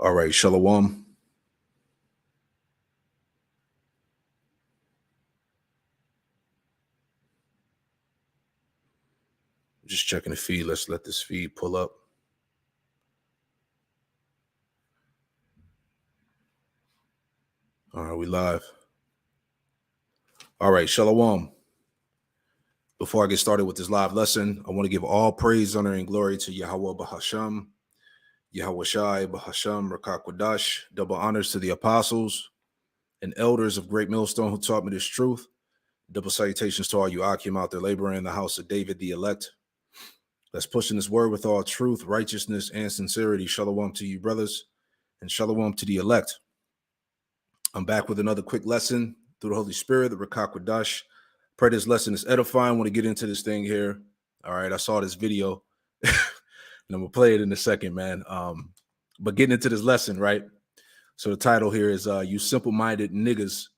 All right, Shalom. Just checking the feed. Let's let this feed pull up. All right, we live. All right, Shalom. Before I get started with this live lesson, I want to give all praise, honor, and glory to Yahweh Bahasham, Yahweh Shai Bahasham, Rakak Wadash. Double honors to the apostles and elders of Great Millstone who taught me this truth. Double salutations to all you Akim out there laboring in the house of David the elect. Let's push in this word with all truth, righteousness, and sincerity. Shalom to you, brothers, and shalom to the elect. I'm back with another quick lesson through the Holy Spirit, the Rakak Wadash. Pray this lesson is edifying. I want to get into this thing here. All right, I saw this video, and I'm going to play it in a second, man. But getting into this lesson, right? So the title here is You Simple-Minded Niggas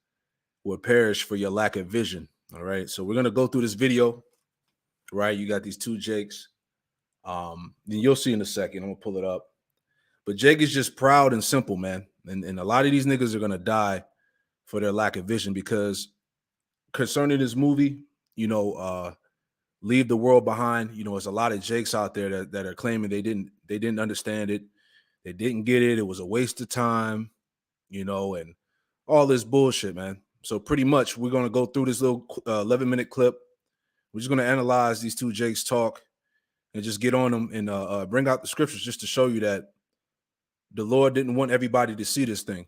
Will Perish for Your Lack of Vision. All right, so we're going to go through this video, right? You got these two Jakes. Then you'll see in a second. I'm going to pull it up. But Jake is just proud and simple, man. And a lot of these niggas are going to die for their lack of vision, because concerning this movie, Leave the World Behind, there's a lot of Jakes out there that are claiming they didn't understand it. They didn't get it. It was a waste of time, and all this bullshit, man. So pretty much we're going to go through this little 11-minute clip. We're just going to analyze these two Jakes talk and just get on them and bring out the scriptures just to show you that the Lord didn't want everybody to see this thing.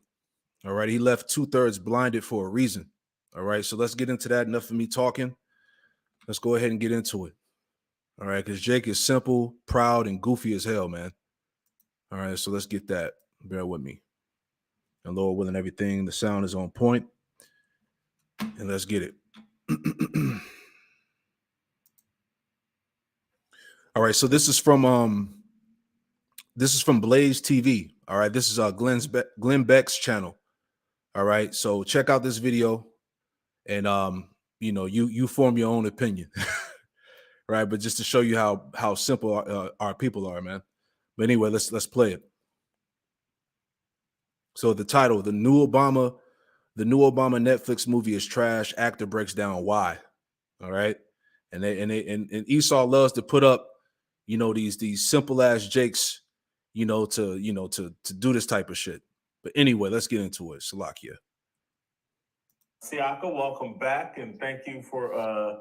All right. He left 2/3 blinded for a reason. All right. So let's get into that. Enough of me talking. Let's go ahead and get into it. All right. Because Jake is simple, proud, and goofy as hell, man. All right. So let's get that. Bear with me. And Lord willing, everything, the sound is on point. And let's get it. All right. So this is from Blaze TV. All right. This is Glenn Beck's channel. All right. So check out this video and you form your own opinion. Right. But just to show you how simple our people are, man. But anyway, let's play it. So the title, the new Obama Netflix movie is trash. Actor breaks down why. All right. And Esau loves to put up, these simple ass Jakes, to do this type of shit. But anyway, let's get into it. Salakia. Siaka, welcome back, and thank you for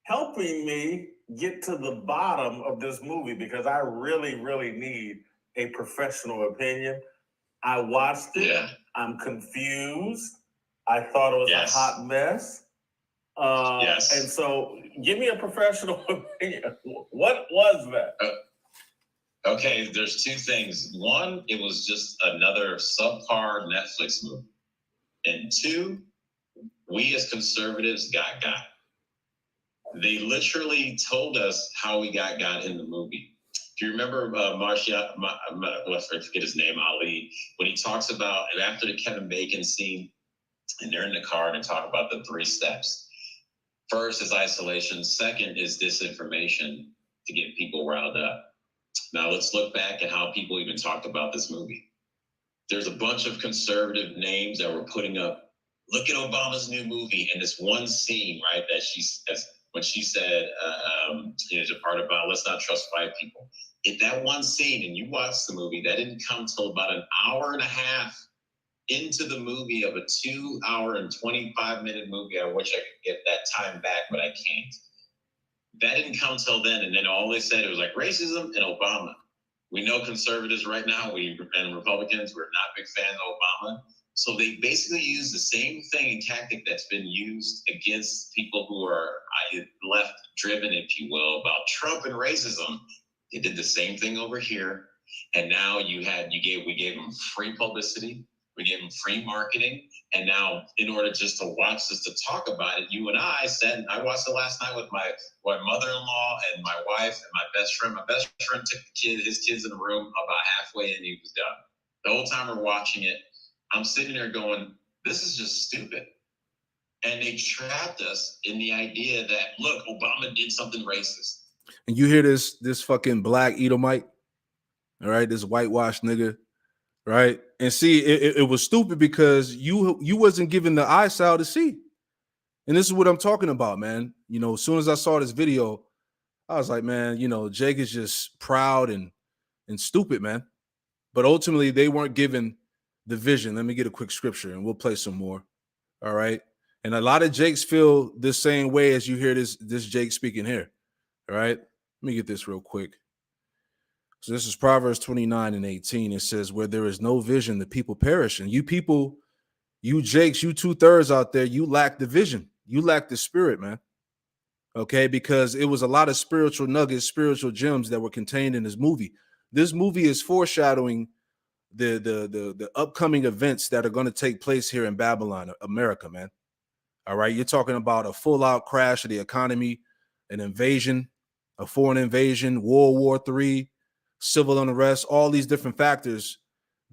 helping me get to the bottom of this movie, because I really, really need a professional opinion. I watched it. Yeah. I'm confused. I thought it was a hot mess. Yes. And so give me a professional opinion. What was that? Okay, there's two things. One, it was just another subpar Netflix movie. And two, we as conservatives got. They literally told us how we got in the movie. If you remember I forget his name, Ali, when he talks about after the Kevin Bacon scene, and they're in the car and they talk about the 3 steps. First is isolation. Second is disinformation to get people riled up. Now let's look back at how people even talked about this movie. There's a bunch of conservative names that were putting up, look at Obama's new movie, and this one scene, right, when she said, the part about let's not trust white people. If that one scene, and you watch the movie, that didn't come till about an hour and a half into the movie of a 2 hour and 25-minute movie. I wish I could get that time back, but I can't. That didn't come till then, and then all they said, it was like racism and Obama. We know conservatives right now, and Republicans, we're not big fans of Obama. So they basically use the same thing and tactic that's been used against people who are left-driven, if you will, about Trump and racism. They did the same thing over here, and now we gave them free publicity, we gave them free marketing, and now in order just to watch this, to talk about it, you and I watched it last night with my mother-in-law and my wife and my best friend. My best friend took his kids in the room about halfway, and he was done. The whole time we're watching it, I'm sitting there going, this is just stupid. And they trapped us in the idea that, look, Obama did something racist. And you hear this fucking black Edomite, all right, this whitewashed nigga right? And see, it was stupid because you wasn't given the eyesight to see. And this is what I'm talking about, man. You know, as soon as I saw this video, I was like, man, you know, Jake is just proud and stupid, man. But ultimately, they weren't given the vision. Let me get a quick scripture and we'll play some more. All right. And a lot of Jakes feel the same way as you hear this Jake speaking here. All right. Let me get this real quick. So this is Proverbs 29 and 18. It says, where there is no vision, the people perish. And you people, you Jakes, you 2/3 out there, you lack the vision. You lack the spirit, man. Okay, because it was a lot of spiritual nuggets, spiritual gems that were contained in this movie. This movie is foreshadowing the upcoming events that are going to take place here in Babylon, America, man. All right, you're talking about a full-out crash of the economy, an invasion, a foreign invasion, World War III, civil unrest, all these different factors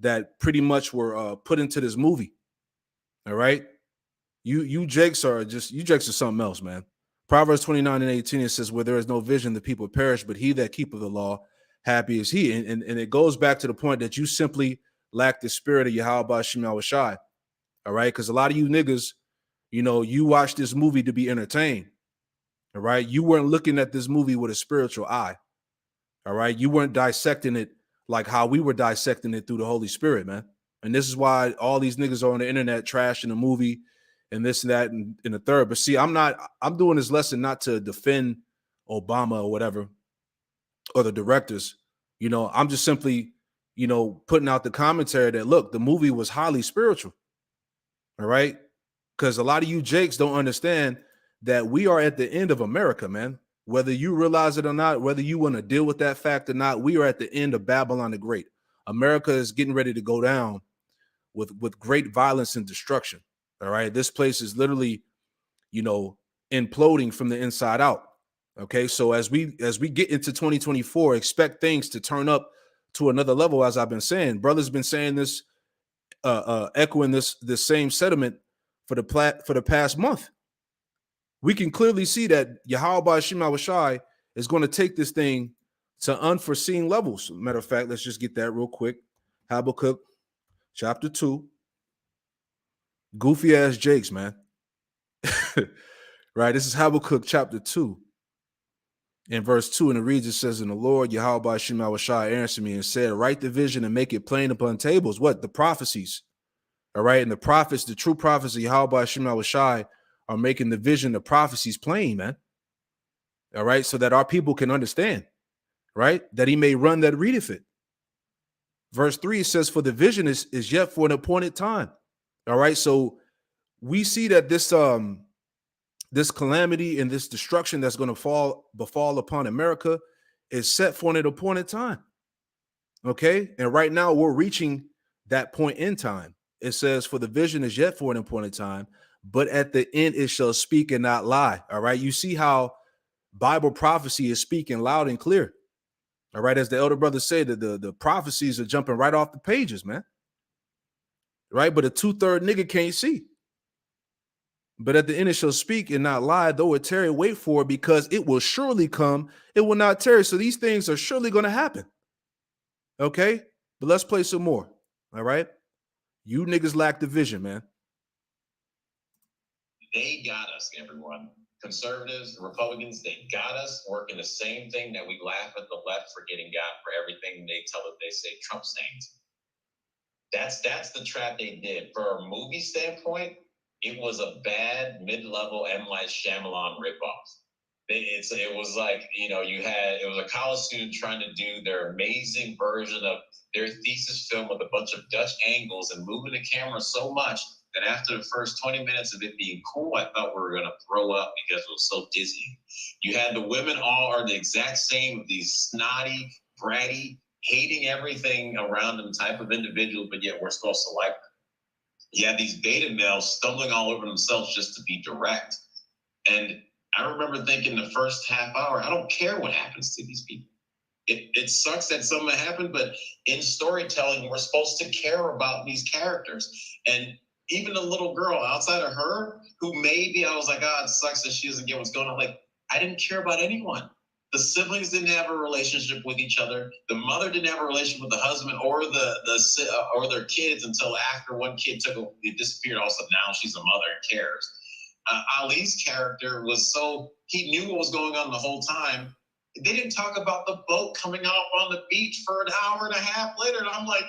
that pretty much were put into this movie. All right, you Jakes are something else, man. Proverbs 29 and 18, it says, where there is no vision, the people perish, but he that keepeth the law, happy is he. And it goes back to the point that you simply lack the spirit of Yahweh Shem Shai. All right, because a lot of you niggas, you know, you watch this movie to be entertained. All right, you weren't looking at this movie with a spiritual eye. All right, you weren't dissecting it like how we were dissecting it through the Holy Spirit, man. And this is why all these niggas are on the internet trashing the movie and this and that and the third. But see, I'm doing this lesson not to defend Obama or whatever, or the directors. You know, I'm just simply, you know, putting out the commentary that, look, the movie was highly spiritual. All right. Because a lot of you Jakes don't understand that we are at the end of America, man. Whether you realize it or not, whether you want to deal with that fact or not, we are at the end of Babylon the Great. America is getting ready to go down with great violence and destruction. All right. This place is literally, you know, imploding from the inside out. Okay. So as we get into 2024, expect things to turn up to another level. As I've been saying, brother's been saying this, echoing this same sentiment for the past month. We can clearly see that Yahweh Shem Shai is going to take this thing to unforeseen levels. Matter of fact, let's just get that real quick. Habakkuk chapter 2. Goofy ass Jakes, man. Right? This is Habakkuk chapter 2. In verse 2, and it reads, it says, and the Lord Yahweh Shem Shai answered me and said, write the vision and make it plain upon tables. What? The prophecies. All right. And the prophets, the true prophets of Yahweh Shem Shai are making the vision, the prophecies plain, man. All right. So that our people can understand, right? That he may run that readeth it. Verse 3 says, for the vision is yet for an appointed time. All right. So we see that this calamity and this destruction that's going to befall upon America is set for an appointed time. Okay. And right now we're reaching that point in time. It says, for the vision is yet for an appointed time, but at the end it shall speak and not lie. All right. You see how Bible prophecy is speaking loud and clear. All right. As the elder brother said, that the prophecies are jumping right off the pages, man. Right. But a 2/3 nigga can't see. But at the end it shall speak and not lie, though it tarry, wait for it, because it will surely come. It will not tarry. So these things are surely going to happen. Okay. But let's play some more. All right. You niggas lack the vision, man. They got us, everyone. Conservatives, Republicans, they got us working the same thing that we laugh at the left for getting got for everything they say Trump sayings. That's the trap they did. For a movie standpoint, it was a bad mid-level M. Night Shyamalan ripoff. It was like, you know, it was a college student trying to do their amazing version of their thesis film with a bunch of Dutch angles and moving the camera so much that after the first 20 minutes of it being cool, I thought we were going to throw up because it was so dizzying. You had the women all are the exact same, these snotty, bratty, hating everything around them type of individuals, but yet we're supposed to like them. You had these beta males stumbling all over themselves just to be direct. And I remember thinking the first half hour, I don't care what happens to these people. It sucks that something happened, but in storytelling, we're supposed to care about these characters. And even the little girl outside of her, who maybe I was like, it sucks that she doesn't get what's going on. Like, I didn't care about anyone. The siblings didn't have a relationship with each other. The mother didn't have a relationship with the husband or or their kids until after one kid disappeared. Also, now she's a mother and cares. Ali's character was he knew what was going on the whole time. They didn't talk about the boat coming up on the beach for an hour and a half later, and I'm like,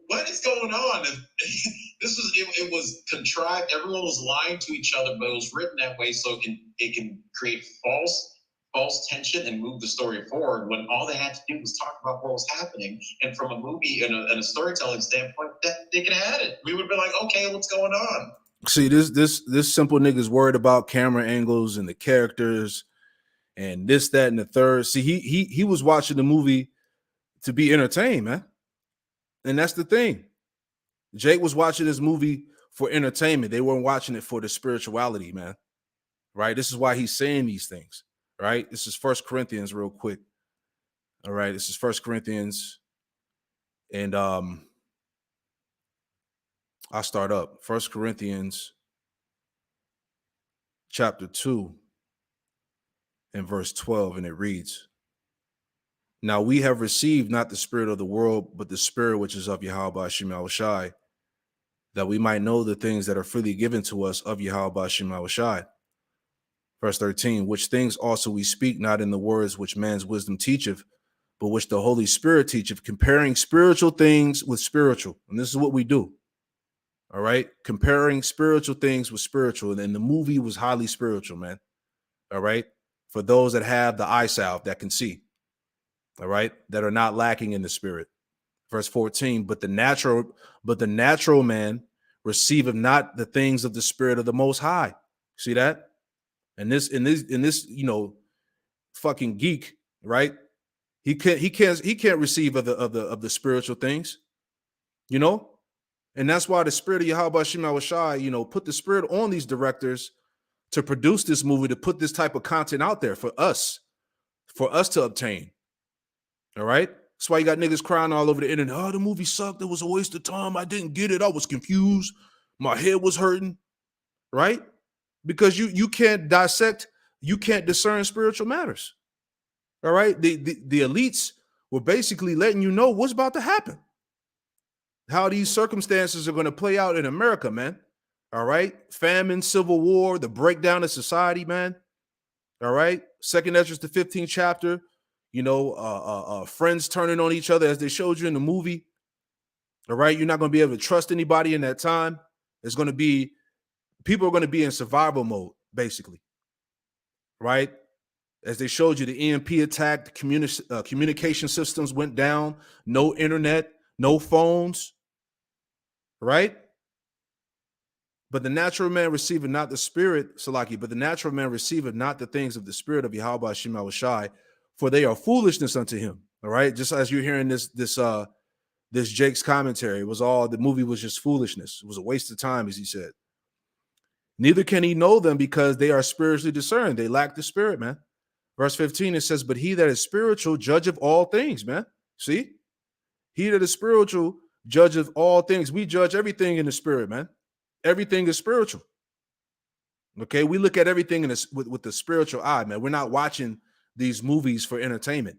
what is going on? It was contrived. Everyone was lying to each other, but it was written that way so it can create false tension and move the story forward, when all they had to do was talk about what was happening. And from a movie and a storytelling standpoint, that they could have had it. We would be like, okay, what's going on? See, this simple nigga's worried about camera angles and the characters and this, that, and the third. See, he was watching the movie to be entertained, man. And that's the thing. Jake was watching this movie for entertainment. They weren't watching it for the spirituality, man. Right? This is why he's saying these things. Right? This is 1 Corinthians real quick. All right. This is 1 Corinthians. And I'll start up. 1 Corinthians chapter 2 and verse 12. And it reads, now we have received not the spirit of the world, but the spirit which is of Yahweh Hashem Yahushai, that we might know the things that are freely given to us of Yahweh Hashem Yahushai. Verse 13, which things also we speak not in the words which man's wisdom teacheth, but which the Holy Spirit teacheth, comparing spiritual things with spiritual. And this is what we do. All right. Comparing spiritual things with spiritual. And the movie was highly spiritual, man. All right. For those that have the eye salve that can see. All right, that are not lacking in the spirit. Verse 14, but the natural man receiveth not the things of the spirit of the Most High. See that? And this, you know, fucking geek, right? He can't receive of the spiritual things, you know, and that's why the spirit of Yahweh Hashem Yahushai, you know, put the spirit on these directors to produce this movie, to put this type of content out there for us to obtain. All right. That's why you got niggas crying all over the internet. Oh, the movie sucked. It was a waste of time. I didn't get it. I was confused. My head was hurting. Right. Because you can't dissect. You can't discern spiritual matters. All right. The elites were basically letting you know what's about to happen. How these circumstances are going to play out in America, man. All right. Famine, civil war, the breakdown of society, man. All right. 2nd Esdras, the 15th chapter. You know, friends turning on each other as they showed you in the movie. All right. You're not going to be able to trust anybody in that time. It's going to be, people are going to be in survival mode, basically. Right. As they showed you, the EMP attack, the communication systems went down, no internet, no phones. Right. But the natural man receiveth not the spirit, Salaki, but the natural man receiveth not the things of the spirit of Yahweh Hashem Yahushai, for they are foolishness unto him. All right. Just as you're hearing this Jake's commentary, it was all, the movie was just foolishness. It was a waste of time, as he said. Neither can he know them because they are spiritually discerned. They lack the spirit, man. Verse 15, it says, but he that is spiritual judgeth all things, man. See? He that is spiritual judgeth all things. We judge everything in the spirit, man. Everything is spiritual. Okay. We look at everything in this with the spiritual eye, man. We're not watching these movies for entertainment.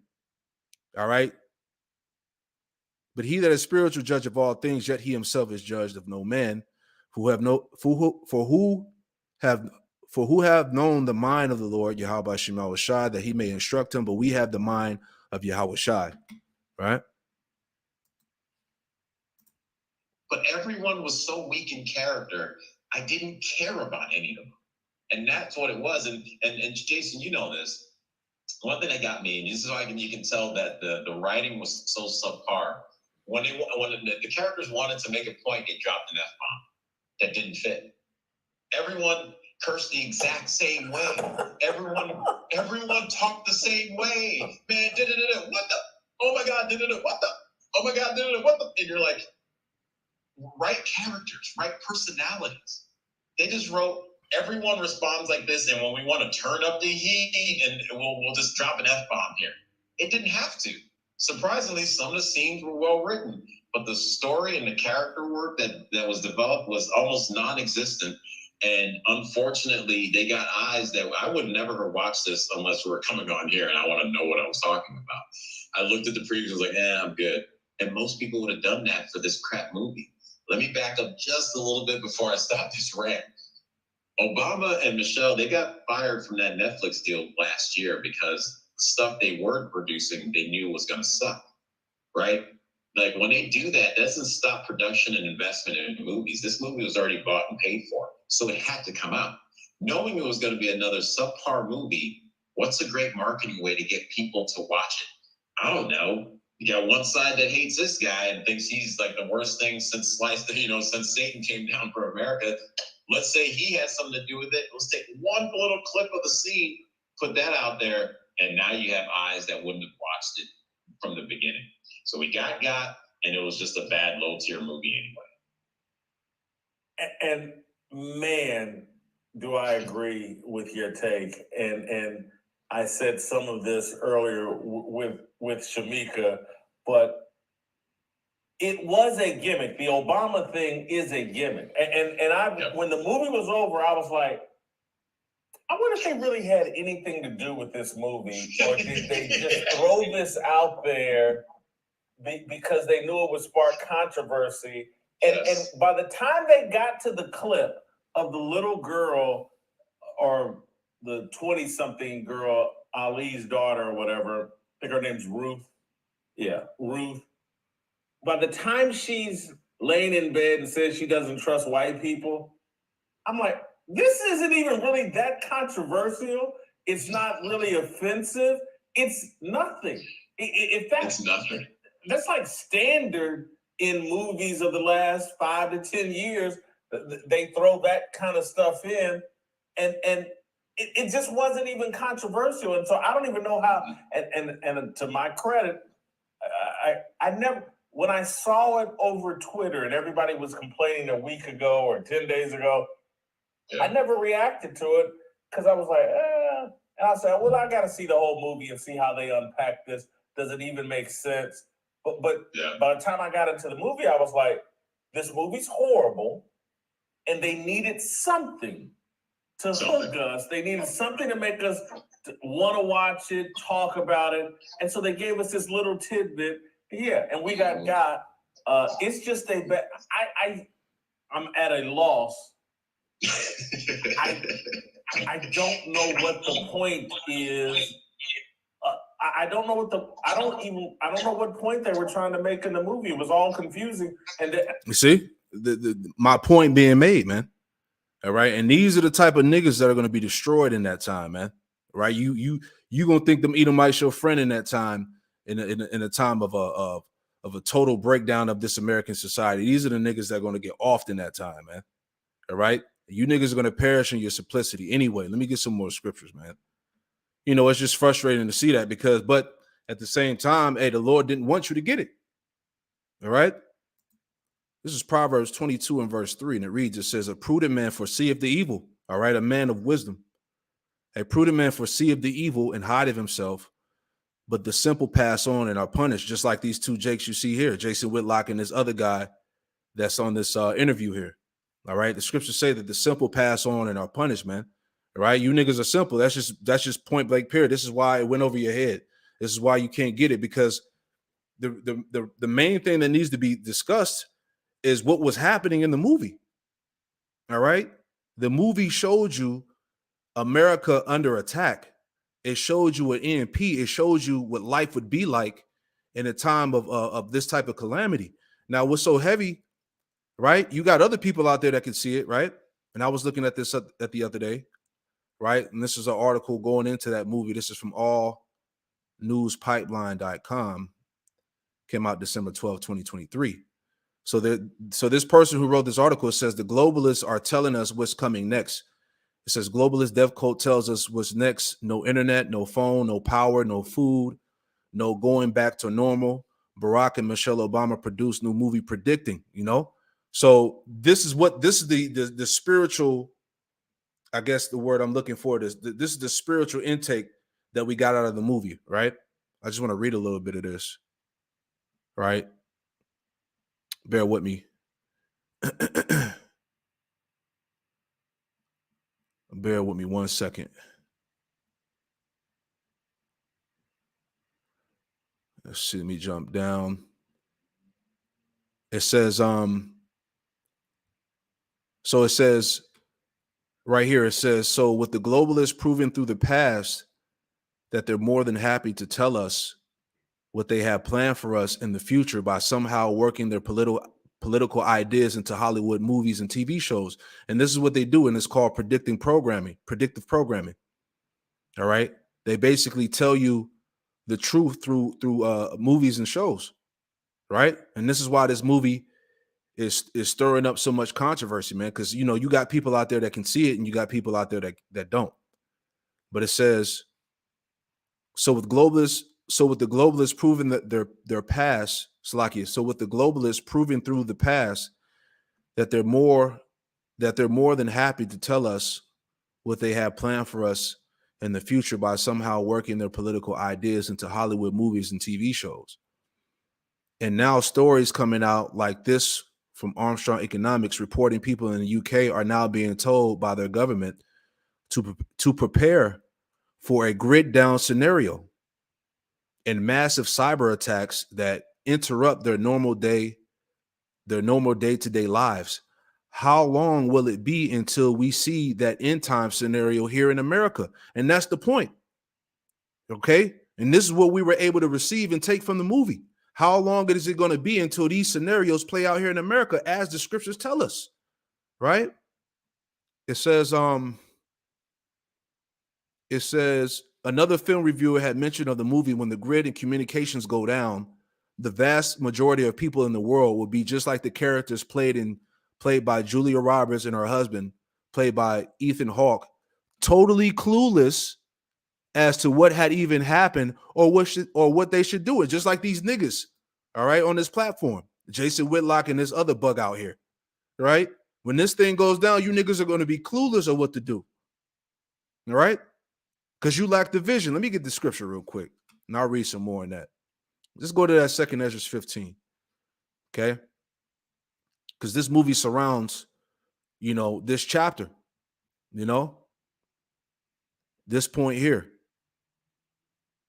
All right. But he that is spiritual judge of all things, yet he himself is judged of no man, who have known the mind of the Lord, Yahweh Hashem Yahushai, that he may instruct him, but we have the mind of Yahushai. Right. But everyone was so weak in character, I didn't care about any of them. And that's what it was. And Jason, you know this. One thing that got me, and this is why you can tell that the writing was so subpar. When the characters wanted to make a point, they dropped an F-bomb that didn't fit. Everyone cursed the exact same way. Everyone talked the same way. Man, what the? Oh my God, what the? Oh my God, what the? And you're like, right characters, right personalities. They just wrote, everyone responds like this, and when we want to turn up the heat, and we'll just drop an F-bomb here. It didn't have to. Surprisingly, some of the scenes were well written, but the story and the character work that was developed was almost non-existent. And unfortunately, they got eyes that I would never have watched this unless we were coming on here and I want to know what I was talking about. I looked at the previews, was like, I'm good. And most people would have done that for this crap movie. Let me back up just a little bit before I stop this rant. Obama and Michelle, they got fired from that Netflix deal last year because stuff they were producing, they knew was going to suck, right? Like when they do that, doesn't stop production and investment in movies. This movie was already bought and paid for, so it had to come out. Knowing it was going to be another subpar movie, what's a great marketing way to get people to watch it? I don't know. You got one side that hates this guy and thinks he's like the worst thing since since Satan came down for America. Let's say he has something to do with it. Let's take one little clip of the scene, put that out there, and now you have eyes that wouldn't have watched it from the beginning. So we got, and it was just a bad low-tier movie anyway. And man, do I agree with your take. And I said some of this earlier with Shamika, but it was a gimmick. The Obama thing is a gimmick. When the movie was over, I was like, I wonder if they really had anything to do with this movie, or did they just throw this out there because they knew it would spark controversy? And by the time they got to the clip of the little girl or the 20-something girl, Ali's daughter or whatever, I think her name's Ruth. Yeah, Ruth. By the time she's laying in bed and says she doesn't trust white people, I'm like, this isn't even really that controversial. It's not really offensive. It's nothing. It's nothing. That's like standard in movies of the last 5 to 10 years. They throw that kind of stuff in, and it just wasn't even controversial. And so I don't even know how. And to my credit, I never. When I saw it over Twitter and everybody was complaining a week ago or 10 days ago, I never reacted to it because I was like, And I said, well, I got to see the whole movie and see how they unpack this. Does it even make sense? But by the time I got into the movie, I was like, this movie's horrible. And they needed something to hook us. They needed something to make us want to watch it, talk about it. And so they gave us this little tidbit. Yeah, and we got. It's just I'm at a loss. I don't know what the point is. I don't know what point they were trying to make in the movie. It was all confusing. And you see, my point being made, man. All right, and these are the type of niggas that are going to be destroyed in that time, man. Right? You gonna think them Edomites your friend in that time, in a time of a total breakdown of this American society. These are the niggas that are going to get off in that time, man. All right, you niggas are going to perish in your simplicity. Anyway, let me get some more scriptures, man. You know, it's just frustrating to see that but at the same time, hey, the Lord didn't want you to get it. All right. This is Proverbs 22 and verse 3, and it says, a prudent man foreseeth the evil. All right, a man of wisdom. A prudent man foreseeth the evil and hideth himself, but the simple pass on and are punished, just like these two Jakes you see here, Jason Whitlock and this other guy that's on this interview here. All right, the scriptures say that the simple pass on and are punished, man. All right, you niggas are simple. That's just point blank period. This is why it went over your head. This is why you can't get it, because the main thing that needs to be discussed is what was happening in the movie. All right, the movie showed you America under attack. It showed you an EMP. It showed you what life would be like in a time of this type of calamity. Now, what's so heavy, right? You got other people out there that can see it, right? And I was looking at this at the other day, right? And this is an article going into that movie. This is from allnewspipeline.com. Came out December 12, 2023. So this person who wrote this article says the globalists are telling us what's coming next. It says globalist death cult tells us what's next. No internet, no phone, no power, no food, no going back to normal. Barack and Michelle Obama produced new movie predicting, you know? So this is the spiritual, I guess the word I'm looking for is this is the spiritual intake that we got out of the movie, right? I just want to read a little bit of this, right? Bear with me. Bear with me 1 second. Let's see. Let me jump down. It says, so it says right here, it says, so with the globalists proving through the past that they're more than happy to tell us what they have planned for us in the future by somehow working their political ideas into Hollywood movies and TV shows. And this is what they do, and it's called predictive programming. All right. They basically tell you the truth through movies and shows. Right. And this is why this movie is stirring up so much controversy, man, because you got people out there that can see it and you got people out there that don't. But it says, so with the globalists proving that their past, Salakia, so with the globalists proving through the past that they're more than happy to tell us what they have planned for us in the future by somehow working their political ideas into Hollywood movies and TV shows. And now stories coming out like this from Armstrong Economics reporting people in the UK are now being told by their government to prepare for a grid down scenario and massive cyber attacks that interrupt their normal day-to-day lives. How long will it be until we see that end time scenario here in America? And that's the point. Okay. And this is what we were able to receive and take from the movie. How long is it going to be until these scenarios play out here in America as the scriptures tell us? Right. It says, another film reviewer had mentioned of the movie, when the grid and communications go down, the vast majority of people in the world will be just like the characters played by Julia Roberts and her husband, played by Ethan Hawke, totally clueless as to what had even happened or what they should do. It's just like these niggas, all right, on this platform, Jason Whitlock and this other bug out here, right? When this thing goes down, you niggas are going to be clueless of what to do, all right? Because you lack the vision. Let me get the scripture real quick, and I'll read some more on that. Let's go to that 2 Ezra 15, okay? Because this movie surrounds, this chapter, this point here.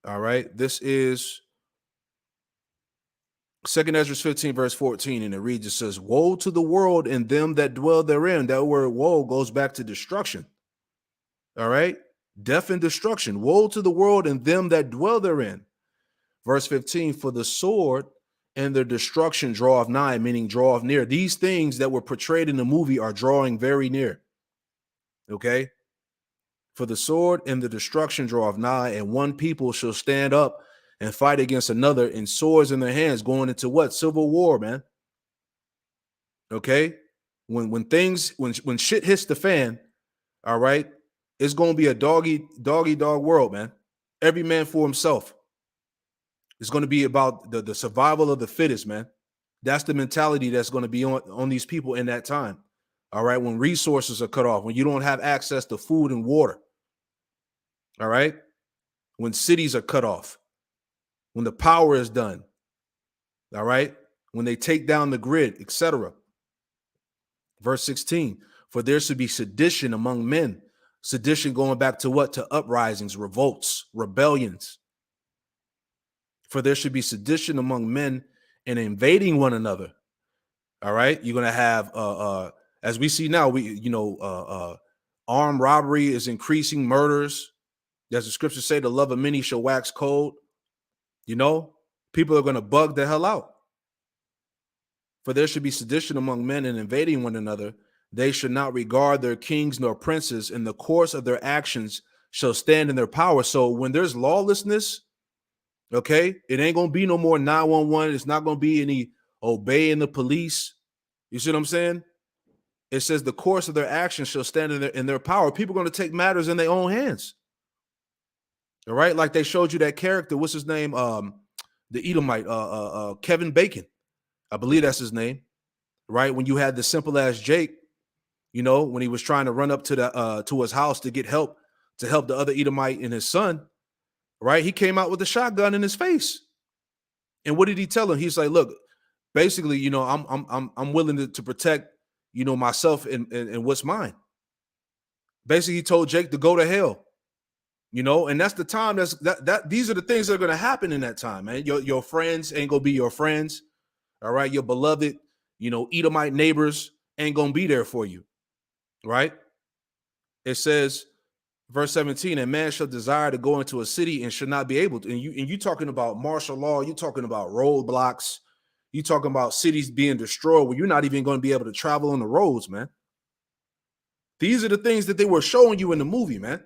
All right, this is 2 Ezra 15, verse 14, and it reads, it says, woe to the world and them that dwell therein. That word woe goes back to destruction. All right, death and destruction. Woe to the world and them that dwell therein. Verse 15, for the sword and their destruction draweth nigh, meaning draweth near. These things that were portrayed in the movie are drawing very near. Okay. For the sword and the destruction draweth nigh, and one people shall stand up and fight against another, and swords in their hands, going into what? Civil war, man. Okay. When shit hits the fan, all right, it's going to be a dog world, man. Every man for himself. It's going to be about the survival of the fittest, man. That's the mentality that's going to be on these people in that time. All right. When resources are cut off, when you don't have access to food and water. All right. When cities are cut off, when the power is done. All right. When they take down the grid, etc. Verse 16, for there should be sedition among men. Sedition going back to what? To uprisings, revolts, rebellions. For there should be sedition among men and invading one another. All right. You're going to have, as we see now, armed robbery is increasing, murders. As the scriptures say, the love of many shall wax cold. People are going to bug the hell out. For there should be sedition among men and invading one another. They should not regard their kings nor princes, and the course of their actions shall stand in their power. So when there's lawlessness, okay, it ain't going to be no more 911. It's not going to be any obeying the police. You see what I'm saying? It says the course of their actions shall stand in their power. People are going to take matters in their own hands. All right, like they showed you that character. What's his name? The Edomite, Kevin Bacon. I believe that's his name. Right, when you had the simple as Jake, when he was trying to run up to his house to get help, to help the other Edomite and his son. Right, he came out with a shotgun in his face. And what did he tell him? He's like, look, basically, I'm willing to protect, myself and what's mine. Basically, he told Jake to go to hell. You know, and that's the time that these are the things that are going to happen in that time, man. Your friends ain't going to be your friends. All right. Your beloved, you know, Edomite neighbors ain't going to be there for you. Right. It says, verse 17, a man shall desire to go into a city and should not be able to. And you talking about martial law, you talking about roadblocks, you talking about cities being destroyed where you're not even going to be able to travel on the roads, man. These are the things that they were showing you in the movie, man.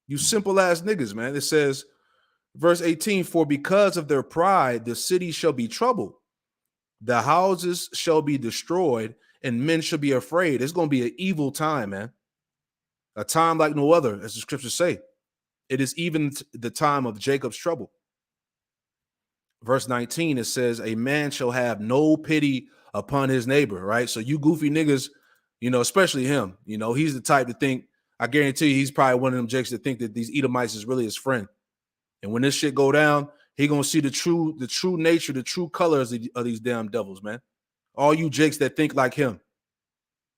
You simple ass niggas, man. It says, verse 18, for because of their pride, the city shall be troubled. The houses shall be destroyed and men shall be afraid. It's going to be an evil time, man. A time like no other, as the scriptures say. It is even the time of Jacob's trouble. Verse 19, it says, a man shall have no pity upon his neighbor, right? So you goofy niggas, you know, especially him, you know, he's the type to think, I guarantee you, he's probably one of them jakes that think that these Edomites is really his friend. And when this shit go down, he gonna see the true nature, the true colors of these damn devils, man. All you jakes that think like him.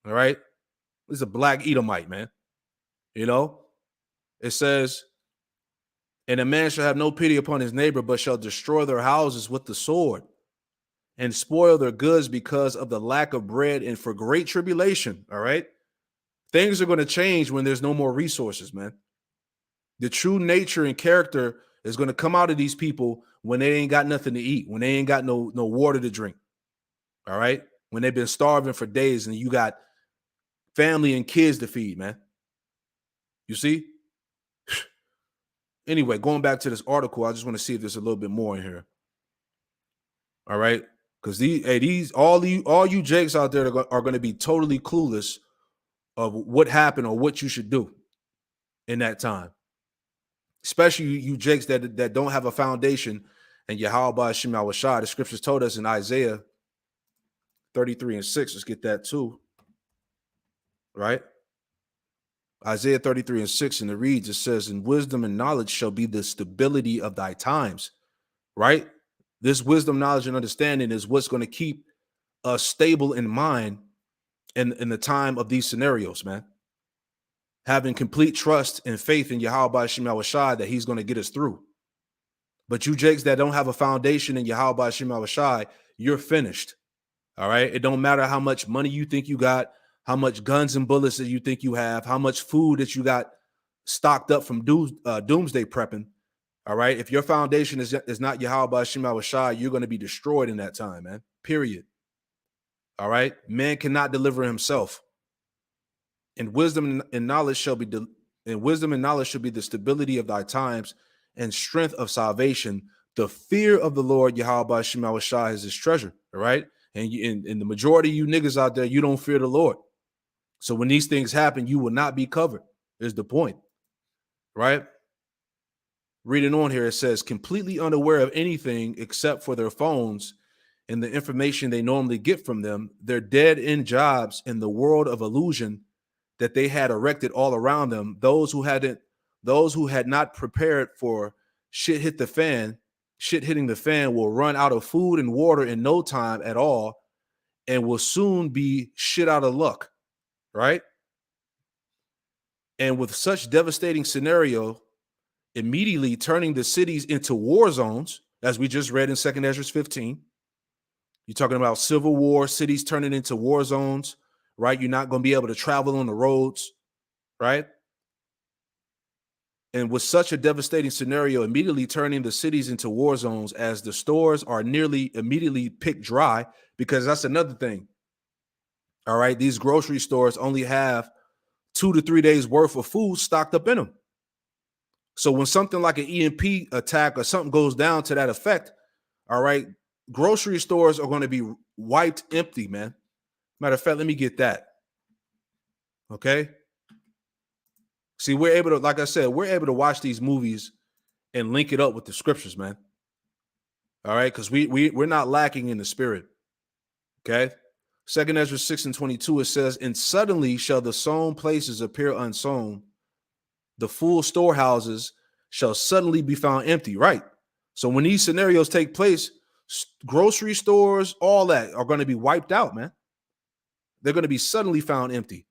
All right. This is a black Edomite, man. You know, it says, and a man shall have no pity upon his neighbor, but shall destroy their houses with the sword and spoil their goods because of the lack of bread and for great tribulation. All right. Things are going to change when there's no more resources, man. The true nature and character is going to come out of these people when they ain't got nothing to eat, when they ain't got no water to drink. All right. When they've been starving for days and you got family and kids to feed, man. You see? Anyway, going back to this article, I just want to see if there's a little bit more in here. All right. Because all you jakes out there are going to be totally clueless of what happened or what you should do in that time. Especially you jakes that don't have a foundation and Yahweh Hashem Awashai. The scriptures told us in Isaiah 33:6. Let's get that too. Right? Isaiah 33:6, and it reads, it says, "In wisdom and knowledge shall be the stability of thy times." Right? This wisdom, knowledge, and understanding is what's going to keep us stable in mind in the time of these scenarios, man. Having complete trust and faith in Yahweh Hashem Awashai that he's going to get us through. But you jakes that don't have a foundation in Yahweh Hashem Awashai, you're finished. All right? It don't matter how much money you think you got, how much guns and bullets that you think you have, how much food that you got stocked up from doomsday prepping. All right? If your foundation is not Yahweh Hashem Awashai, you're going to be destroyed in that time, man. Period. All right? Man cannot deliver himself. And wisdom and knowledge shall be the stability of thy times and strength of salvation. The fear of the Lord Yahweh Hashem Awashai is his treasure. All right? And the majority of you niggas out there, you don't fear the Lord. So when these things happen, you will not be covered, is the point. Right? Reading on here, it says, completely unaware of anything except for their phones and the information they normally get from them, their dead-end jobs in the world of illusion that they had erected all around them, those who had not prepared for shit hitting the fan will run out of food and water in no time at all and will soon be shit out of luck, right? And with such devastating scenario, immediately turning the cities into war zones, as we just read in 2 Ezra 15. You're talking about civil war, cities turning into war zones, right? You're not going to be able to travel on the roads, right? And with such a devastating scenario, immediately turning the cities into war zones as the stores are nearly immediately picked dry, because that's another thing. All right. These grocery stores only have 2 to 3 days worth of food stocked up in them. So when something like an EMP attack or something goes down to that effect, all right, grocery stores are going to be wiped empty, man. Matter of fact, let me get that. Okay. See, we're able to, like I said, we're able to watch these movies and link it up with the scriptures, man. All right, because we're not lacking in the spirit. Okay. 2 Ezra 6:22, it says, and suddenly shall the sown places appear unsown. The full storehouses shall suddenly be found empty. Right. So when these scenarios take place, grocery stores, all that are going to be wiped out, man. They're going to be suddenly found empty.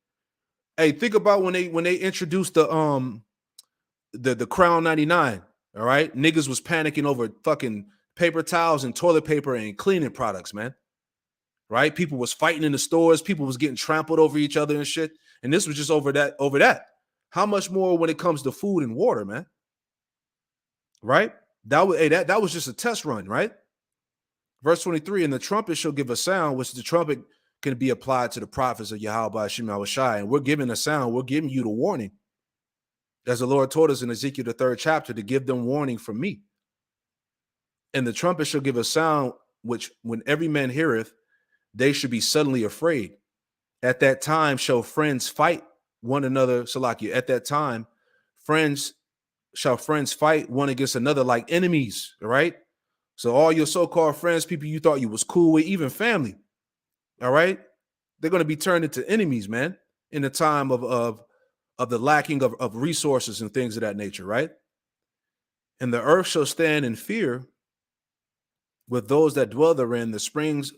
Hey, think about when they introduced the Crown 99. All right, niggas was panicking over fucking paper towels and toilet paper and cleaning products, man. Right? People was fighting in the stores. People was getting trampled over each other and shit. And this was just over that. How much more when it comes to food and water, man? Right? That was just a test run, right? Verse 23, and the trumpet shall give a sound, which the trumpet can be applied to the prophets of Yahweh Hashem Yahushai. And we're giving a sound, we're giving you the warning. As the Lord told us in Ezekiel, the 3rd chapter, to give them warning from me. And the trumpet shall give a sound, which when every man heareth, they should be suddenly afraid. At that time shall friends fight one another, Salakia. At that time, friends fight one against another like enemies, all right? So all your so-called friends, people you thought you was cool with, even family, all right? They're going to be turned into enemies, man, in the time of the lacking of resources and things of that nature, right? And the earth shall stand in fear with those that dwell therein. The springs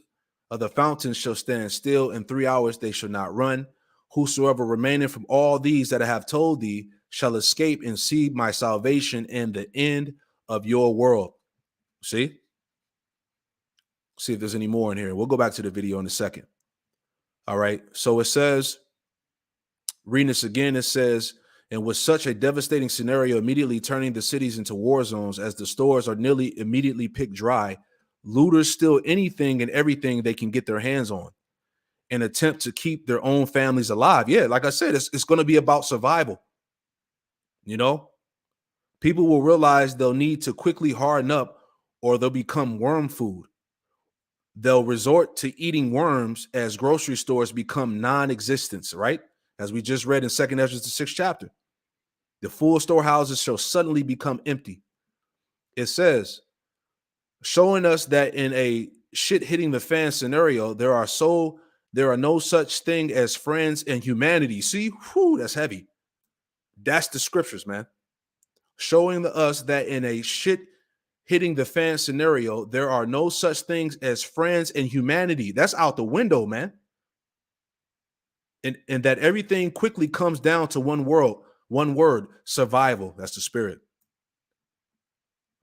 of the fountains shall stand still. In 3 hours they shall not run. Whosoever remaineth from all these that I have told thee shall escape and see my salvation and the end of your world. See if there's any more in here. We'll go back to the video in a second. All right. So it says, reading this again, it says, and with such a devastating scenario, immediately turning the cities into war zones as the stores are nearly immediately picked dry, looters steal anything and everything they can get their hands on and attempt to keep their own families alive. Yeah, like I said, it's going to be about survival. You know, people will realize they'll need to quickly harden up or they'll become worm food. They'll resort to eating worms as grocery stores become non-existent, right? As we just read in 2nd Ezra, the 6th chapter. The full storehouses shall suddenly become empty. It says, showing us that in a shit hitting the fan scenario, there are no such thing as friends and humanity. See, whew, that's heavy. That's the scriptures, man. Showing us that in a shit hitting the fan scenario, there are no such things as friends and humanity. That's out the window, man. And that everything quickly comes down to one word, survival. That's the spirit.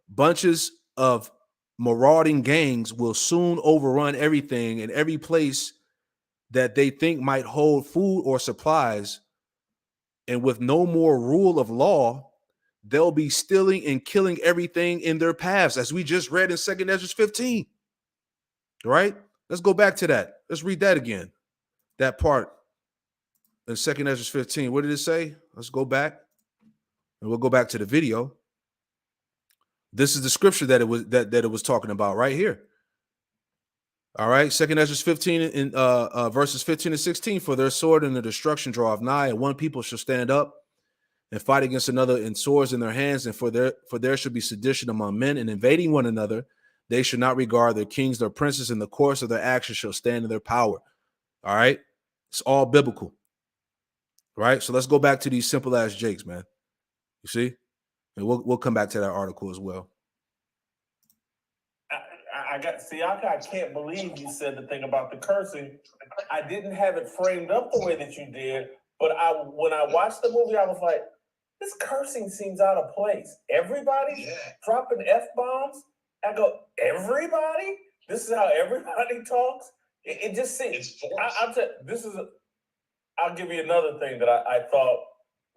Bunches of marauding gangs will soon overrun everything and every place that they think might hold food or supplies. And with no more rule of law, they'll be stealing and killing everything in their paths, as we just read in 2nd Ezra 15. Right? Let's go back to that. Let's read that again. That part in 2nd Ezra 15. What did it say? Let's go back. And we'll go back to the video. This is the scripture that it was talking about right here. All right, 2nd Ezra 15 in verses 15 and 16. For their sword and their destruction draweth nigh, and one people shall stand up and fight against another in swords in their hands, and for there should be sedition among men, and invading one another, they should not regard their kings, their princes, and the course of their actions shall stand in their power. All right, it's all biblical. Right, so let's go back to these simple ass jakes, man. You see, and we'll come back to that article as well. I can't believe you said the thing about the cursing. I didn't have it framed up the way that you did, but when I watched the movie, I was like, this cursing seems out of place. Everybody dropping F-bombs. I go, everybody? This is how everybody talks? It just seems, I'll give you another thing that I thought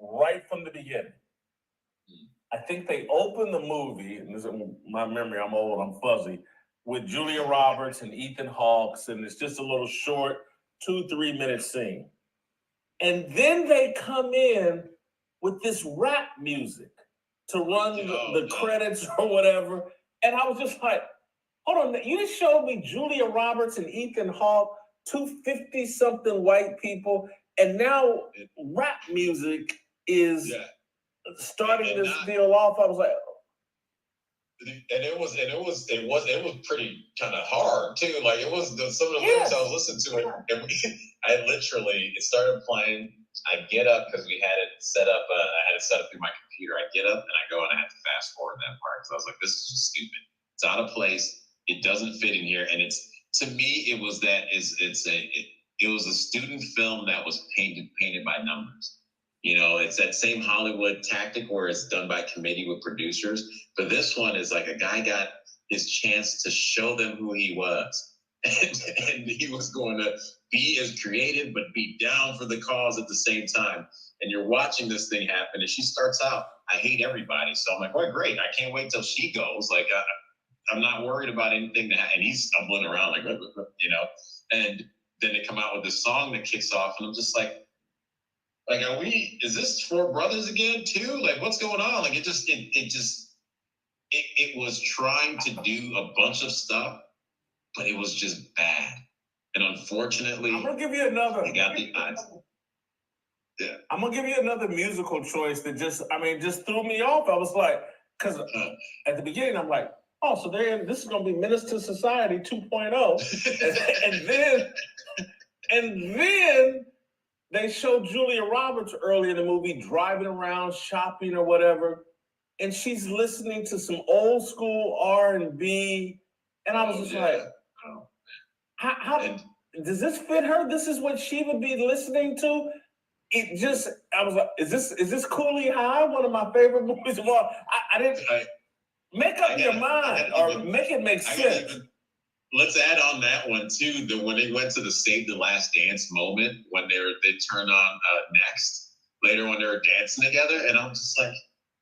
right from the beginning. I think they opened the movie, and this is my memory, I'm old, I'm fuzzy, with Julia Roberts and Ethan Hawke, and it's just a little short 2-3 minute scene. And then they come in with this rap music to run the credits or whatever. And I was just like, hold on, you just showed me Julia Roberts and Ethan Hawke, 2 50-something white people, and now rap music is starting this deal off. I was like, and it was pretty kind of hard too. Like it was some of the lyrics I was listening to it started playing. I get up because we had it set up. I had it set up through my computer. I get up and I go and I have to fast forward that part because I was like, this is just stupid. It's out of place. It doesn't fit in here. And it's, to me, it was it was a student film that was painted by numbers. You know, it's that same Hollywood tactic where it's done by committee with producers. But this one is like a guy got his chance to show them who he was. And he was going to be as creative, but be down for the cause at the same time. And you're watching this thing happen. And she starts out, I hate everybody. So I'm like, well, great. I can't wait till she goes. Like, I'm not worried about anything that, and he's stumbling around like, you know, and then they come out with this song that kicks off. And I'm just like, is this Four Brothers again too? Like, what's going on? Like, it was trying to do a bunch of stuff, but it was just bad. And unfortunately, I'm gonna give you another. I got the eyes. Yeah. I'm gonna give you another musical choice that just threw me off. I was like, because at the beginning, I'm like, oh, so this is gonna be Menace to Society 2.0, and then they show Julia Roberts early in the movie driving around shopping or whatever, and she's listening to some old school R&B, and I was just like, oh. How does this fit her? This is what she would be listening to. I was like, is this Cooley High? One of my favorite movies of all. I didn't make up your mind or make it make sense. Let's add on that one too. When they went to the Save the Last Dance moment, when they turned on Next later when they were dancing together, and I'm just like,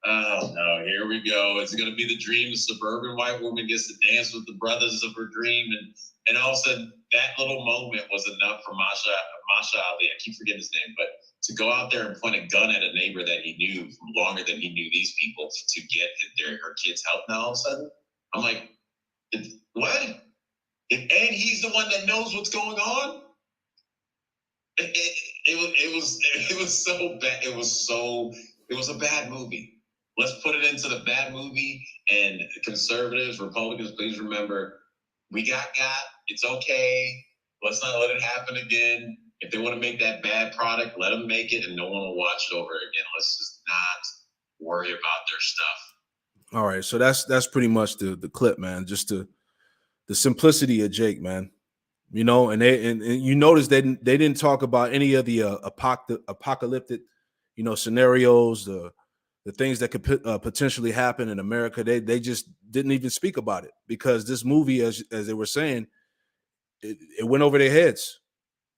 oh no, here we go. It's gonna be the dream. The suburban white woman gets to dance with the brothers of her dream, and all of a sudden that little moment was enough for Masha Ali. I keep forgetting his name, but to go out there and point a gun at a neighbor that he knew longer than he knew these people to get her kids' help. Now all of a sudden, I'm like, what? And he's the one that knows what's going on. It was so bad. It was a bad movie. Let's put it into the bad movie. And conservatives, Republicans, please remember, we got. It's okay. Let's not let it happen again. If they want to make that bad product, let them make it, and no one will watch it over again. Let's just not worry about their stuff. All right, so that's pretty much the clip, man. Just the simplicity of Jake, man. You know, and you notice they didn't talk about any of the apocalyptic, you know, scenarios, the things that could potentially happen in America. They just didn't even speak about it because this movie, as they were saying, it went over their heads.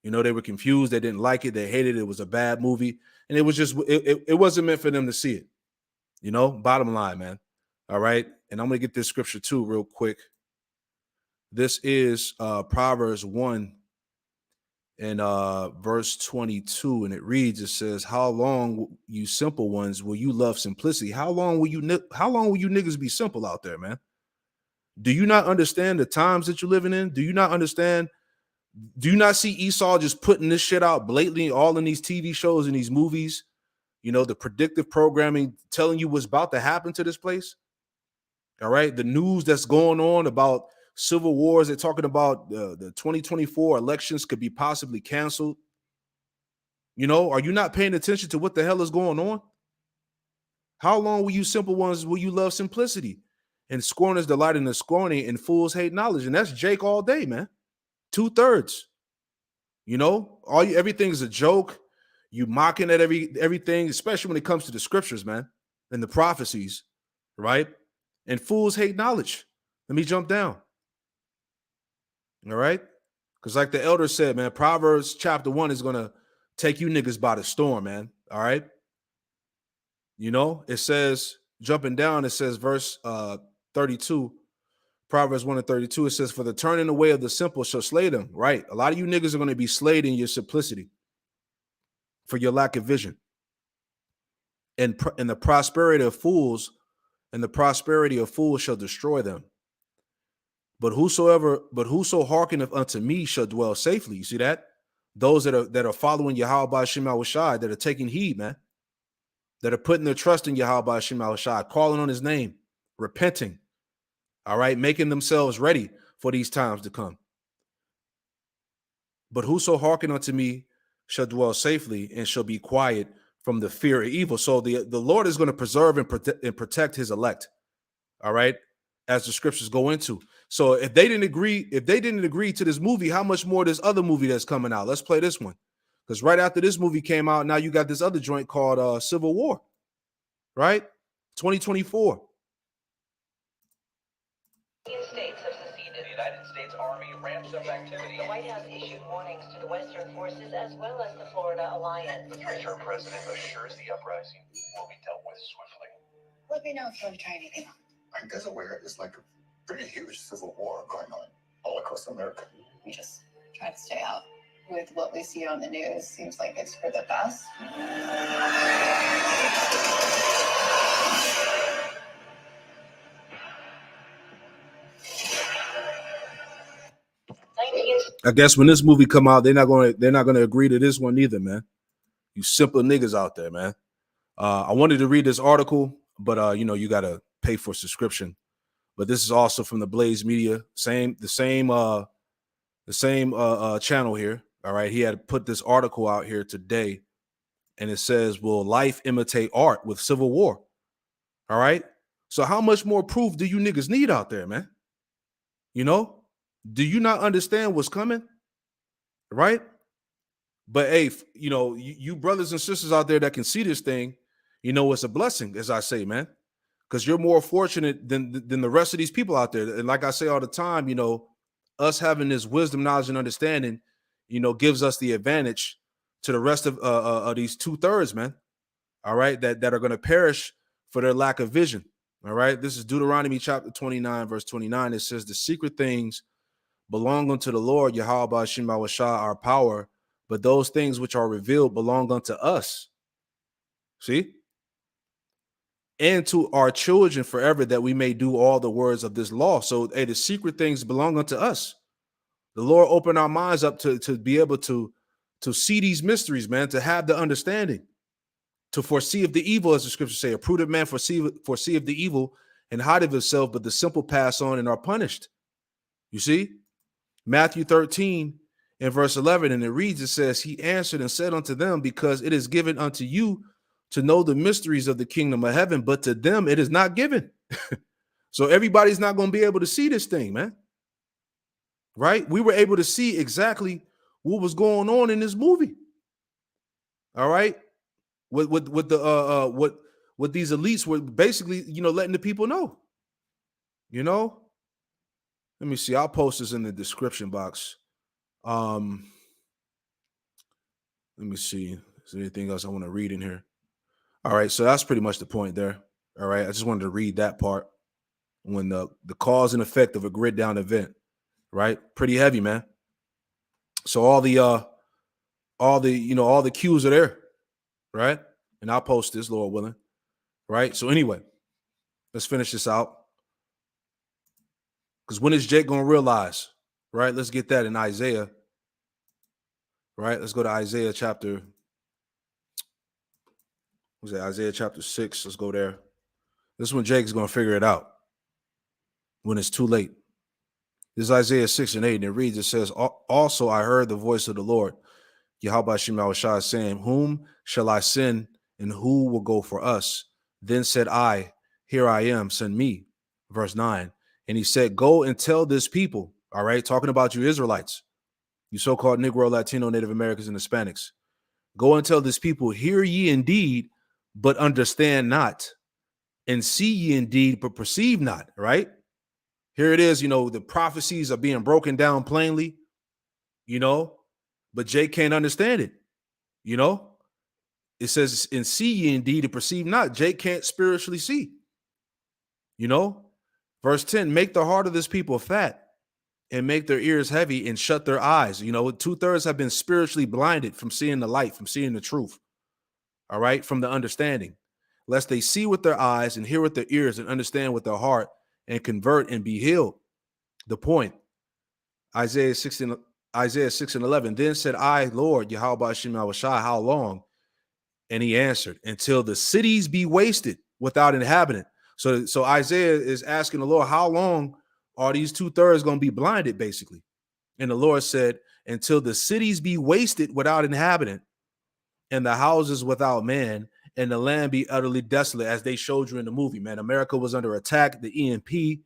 You know, they were confused. They didn't like it. They hated it. It was a bad movie. And it was just, it wasn't meant for them to see it. You know, bottom line, man. All right. And I'm going to get this scripture too real quick. This is Proverbs 1 and verse 22. And it reads, it says, how long, you simple ones, will you love simplicity? How long will you niggas be simple out there, man? Do you not understand the times that you're living in? Do you not understand? Do you not see Esau just putting this shit out blatantly all in these TV shows and these movies? You know, the predictive programming telling you what's about to happen to this place. All right. The news that's going on about civil wars. They're talking about the 2024 elections could be possibly canceled. You know, are you not paying attention to what the hell is going on? How long will you simple ones, will you love simplicity? And scorners delight in the scorning and fools hate knowledge. And that's Jake all day, man. 2/3. You know, everything is a joke. You mocking at everything, especially when it comes to the scriptures, man, and the prophecies, right? And fools hate knowledge. Let me jump down. All right? Because like the elder said, man, Proverbs chapter 1 is going to take you niggas by the storm, man. All right? You know, it says, jumping down, it says verse 32, Proverbs 1 and 32, it says, for the turning away of the simple shall slay them. Right? A lot of you niggas are going to be slayed in your simplicity for your lack of vision. And the prosperity of fools shall destroy them. But whoso hearkeneth unto me shall dwell safely. You see that? Those that are following Yahweh by Shem Yahushai, that are taking heed, man, that are putting their trust in Yahweh by Shem Yahushai, calling on his name, repenting, all right, making themselves ready for these times to come. But whoso hearken unto me shall dwell safely and shall be quiet from the fear of evil. So the Lord is going to preserve and protect his elect, all right, as the scriptures go into. So if they didn't agree to this movie, how much more this other movie that's coming out? Let's play this one. Because right after this movie came out, now you got this other joint called Civil War, right? 2024. States have seceded. The United States Army ramps up activity. The White House issued warnings to the Western forces as well as the Florida Alliance. The three-term president assures the uprising will be dealt with swiftly. Let me know if you want to try anything. I'm just aware it's like a pretty huge civil war going on all across America. We just try to stay out. With what we see on the news, seems like it's for the best. I guess when this movie come out, they're not gonna agree to this one either, man. You simple niggas out there, man. I wanted to read this article, but you know, you gotta pay for subscription. But this is also from the Blaze Media, the same channel here. All right, he had put this article out here today, and it says, "Will life imitate art with Civil War?" All right. So how much more proof do you niggas need out there, man? You know, do you not understand what's coming? Right? But hey, you know, you brothers and sisters out there that can see this thing, you know, it's a blessing, as I say, man, because you're more fortunate than the rest of these people out there. And like I say all the time, you know, us having this wisdom, knowledge, and understanding, you know, gives us the advantage to the rest of these 2/3, man. All right, that are going to perish for their lack of vision. All right, this is Deuteronomy chapter 29, verse 29. It says, "The secret things belong unto the Lord, Yahweh Shema Washah, our power, but those things which are revealed belong unto us." See? "And to our children forever, that we may do all the words of this law." So, hey, the secret things belong unto us. The Lord opened our minds up to be able to see these mysteries, man, to have the understanding, to foresee of the evil, as the scriptures say. A prudent man foresee of the evil and hide of himself, but the simple pass on and are punished. You see? Matthew 13 and verse 11, and it reads, it says, "He answered and said unto them, because it is given unto you to know the mysteries of the kingdom of heaven, but to them it is not given." So everybody's not going to be able to see this thing, man. Right? We were able to see exactly what was going on in this movie. All right? What these elites were basically, you know, letting the people know. You know? Let me see. I'll post this in the description box. Let me see. Is there anything else I want to read in here? All right, so that's pretty much the point there. All right, I just wanted to read that part. When the cause and effect of a grid down event, right? Pretty heavy, man. So all the cues are there, right? And I'll post this, Lord willing. Right? So anyway, let's finish this out. Because when is Jake gonna realize? Right? Let's get that in Isaiah. Right? Let's go to Isaiah chapter. Was it Isaiah chapter 6? Let's go there. This is when Jake's gonna figure it out. When it's too late. This is Isaiah 6 and 8, and it reads, it says, "Also I heard the voice of the Lord, Yahweh Shema Washah, saying, Whom shall I send, and who will go for us? Then said I, Here I am, send me." Verse 9. "And he said, Go and tell this people," all right, talking about you Israelites, you so-called Negro, Latino, Native Americans, and Hispanics. "Go and tell this people, hear ye indeed, but understand not, and see ye indeed, but perceive not," right? Here it is, you know, the prophecies are being broken down plainly, you know, but Jake can't understand it, you know. It says, "And see ye indeed, and perceive not." Jake can't spiritually see, you know. Verse 10, "Make the heart of this people fat, and make their ears heavy, and shut their eyes." You know, 2/3 have been spiritually blinded from seeing the light, from seeing the truth, all right, from the understanding. "Lest they see with their eyes, and hear with their ears, and understand with their heart, and convert and be healed." The point, Isaiah 6 and 11. "Then said I, Lord, Yahweh Shema Washah, how long? And he answered, Until the cities be wasted without inhabitant." So Isaiah is asking the Lord, how long are these 2/3 going to be blinded, basically? And the Lord said, "Until the cities be wasted without inhabitant, and the houses without man, and the land be utterly desolate," as they showed you in the movie, man. America was under attack, the EMP,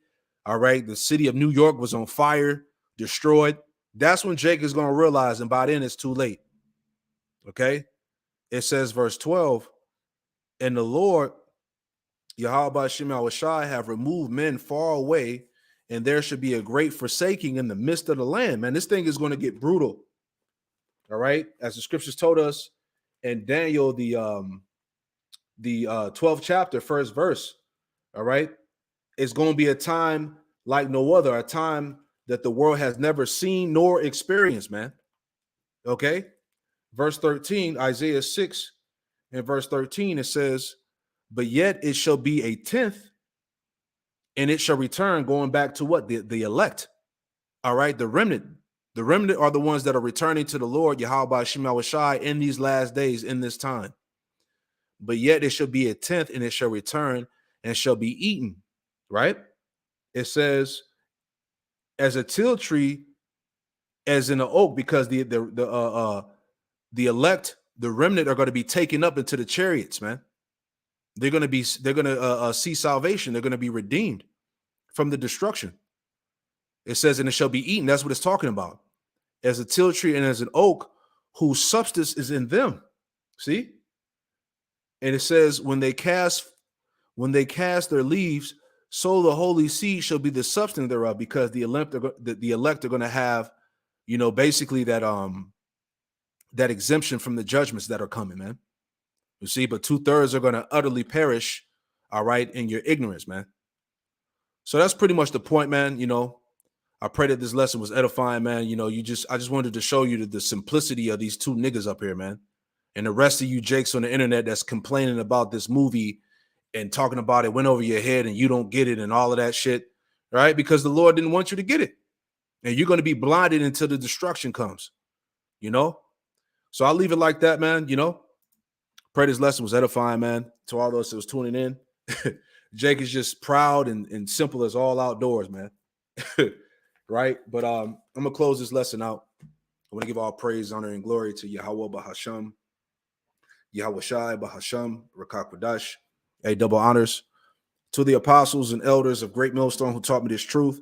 All right. The city of New York was on fire, destroyed. That's when Jake is going to realize, and by then it's too late. Okay. It says, verse 12, and the Lord, Yahweh Shema Shai, have removed men far away, and there should be a great forsaking in the midst of the land. Man, this thing is going to get brutal. All right. As the scriptures told us in Daniel, the 12th chapter, first verse. All right. It's going to be a time like no other, a time that the world has never seen nor experienced, man. Okay. Verse 13, Isaiah 6 and verse 13, it says, but yet it shall be a tenth, and it shall return, going back to what? The elect. All right. The remnant. The remnant are the ones that are returning to the Lord, Yahweh Shema Shai, in these last days, in this time. But yet it shall be a tenth, and it shall return and shall be eaten. Right? It says, as a teal tree, as in an oak, because the elect, the remnant, are going to be taken up into the chariots, man. They're going to see salvation. They're going to be redeemed from the destruction. It says, and it shall be eaten. That's what it's talking about. As a teal tree and as an oak, whose substance is in them. See? And it says, when they cast their leaves, so the holy seed shall be the substance thereof, because the elect are going to have, basically that exemption from the judgments that are coming, man. You see, but 2/3 are going to utterly perish, all right, in your ignorance, man. So that's pretty much the point, man. I pray that this lesson was edifying, man. I just wanted to show you the simplicity of these two niggas up here, man. And the rest of you jakes on the internet that's complaining about this movie and talking about it went over your head and you don't get it and all of that shit, right? Because the Lord didn't want you to get it. And you're going to be blinded until the destruction comes, So I'll leave it like that, man. Pray this lesson was edifying, man. To all those that was tuning in. Jake is just proud and simple as all outdoors, man. Right? But I'm going to close this lesson out. I want to give all praise, honor, and glory to Yahweh Bahasham, Yahweh Shai Bahasham, Rakak Quadash. Hey, double honors to the apostles and elders of Great Millstone who taught me this truth.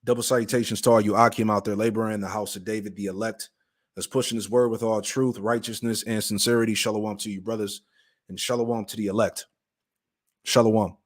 Double salutations to all you Akim out there laboring in the house of David, the elect, that's pushing his word with all truth, righteousness, and sincerity. Shalom to you, brothers, and shalom to the elect. Shalom.